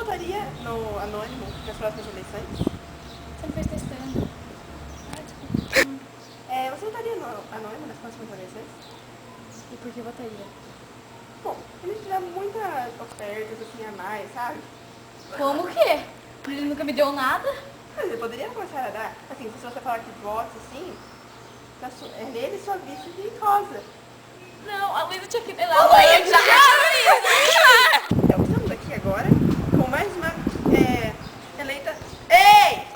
votaria no anônimo nas próximas eleições? Você não fez testando. Você votaria no anônimo nas próximas eleições? E por que votaria? Bom, ele te dá muitas ofertas assim a mais, sabe? Como que? Ele nunca me deu nada? Mas ele poderia começar a dar. Assim, se você falar que vota assim, nele sua vista de rosa. Não, a Luísa tinha que ter dado. Luísa! Estamos aqui agora com mais uma eleita. Ei!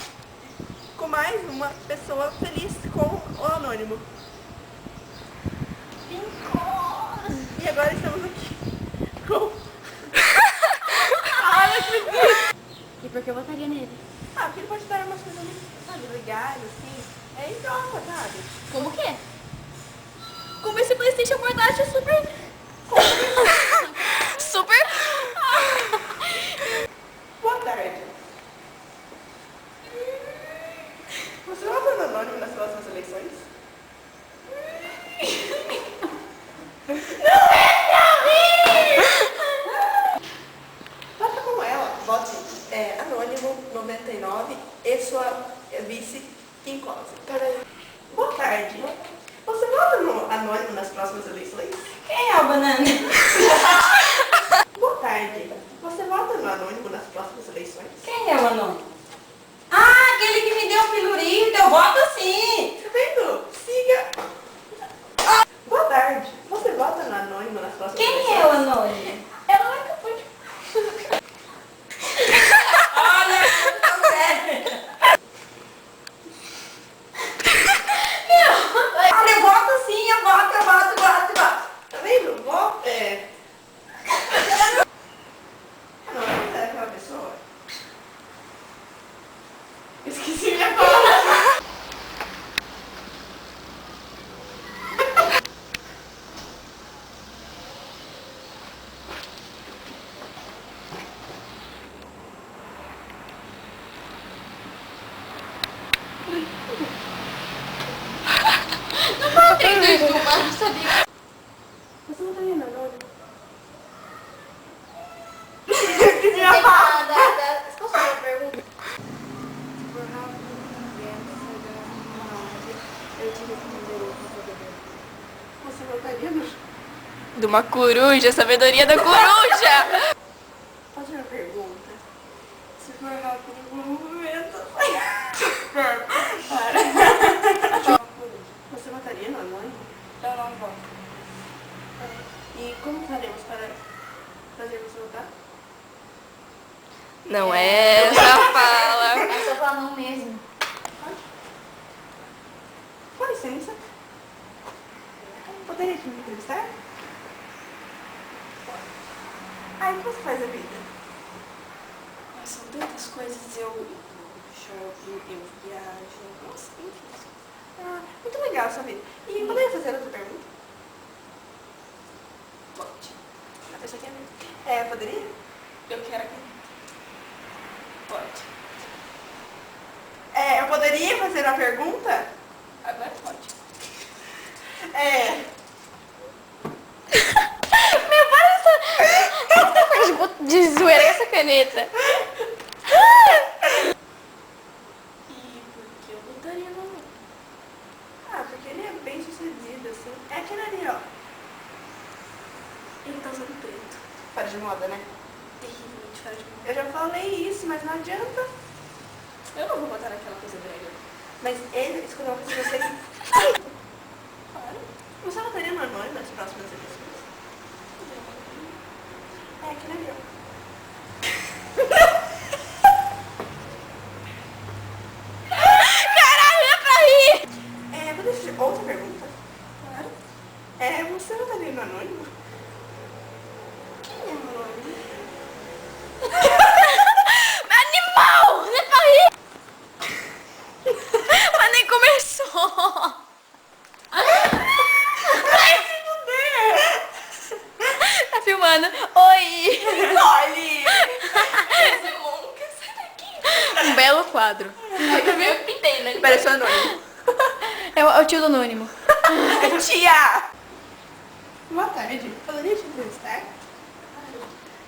Com mais uma pessoa feliz com o anônimo. E agora estamos aqui com. E por que eu votaria nele? Porque ele pode dar umas coisas muito, sabe, legais, assim. Em troca, sabe? Como que? Como esse PlayStation portátil super. Super. Boa tarde. Você vota no anônimo nas próximas eleições? Faça como ela. Vote anônimo 99 e sua vice incógnita. Peraí. Boa tarde. Você vota no anônimo nas próximas eleições? Quem é o banana? Boa tarde. Você vota no anônimo nas próximas eleições? Quem é o anônimo? Ah, aquele que me deu um pirulito, eu voto sim! Tá vendo? Siga. Boa tarde. Você vota no anônimo nas próximas eleições? Quem é o anônimo? Ela acabou de. Olha, tá sério. Olha, eu voto sim, eu voto. Tá vendo? Voto Anônimo é aquela pessoa. Esqueci minha palavra. Tem dois humanos, sabia? Você não tá vendo anônimo? Você posso fazer uma pergunta? Por rápido, eu te responderei com sabedoria. Você votaria no... De uma coruja, sabedoria da coruja! Fazer uma pergunta. Se for rápido, no momento. Para. Você votaria no anônimo? Eu não voto. E como faremos para fazer você votar? Não é essa fala. É só falar não mesmo. Com licença. Poderia te me entrevistar? O que você faz da vida? São tantas coisas, eu jogo, eu viajo. Nossa, enfim. Muito legal a sua vida. E poderia fazer outra pergunta? Pode. A pessoa quer ver. Poderia? Eu quero acreditar. Pode. Eu poderia fazer uma pergunta? Agora pode. Meu pai, de zoeira com essa caneta. E por que eu votaria no anônimo? Porque ele é bem sucedido, assim. É aquele ali, ó. Ele tá usando preto. Fora de moda, né? Terrivelmente fora de mão. Eu já falei isso, mas não adianta. Eu não vou botar naquela coisa brega. Mas ele escolheu uma coisa que você... Claro. Você votaria no anônimo nas próximas eleições? Aquele ali, ó. Caralho, é pra rir! Vou deixar outra pergunta. Claro. Você votaria no anônimo? Quem é o anônimo? Animal! Não é pra rir! Mas nem começou! Vai se fuder! Tá filmando? Oi! Olhe! Um belo quadro. Eu pintei, né? Parece o anônimo. É o tio do anônimo. Tia! Boa tarde. Poderia te entrevistar?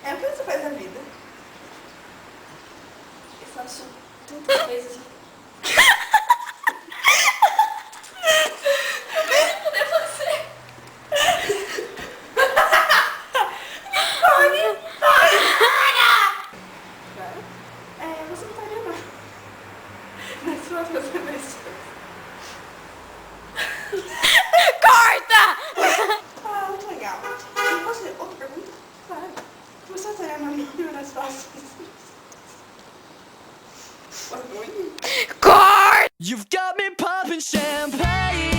O que você faz na vida? faço tantas vezes. Poder fazer. Você não estaria nas suas referências. Corta! Ah, legal. Eu posso fazer outra pergunta? Claro. Você estaria na minha nas próximas? Foi ruim? Corta! You've got me popping champagne.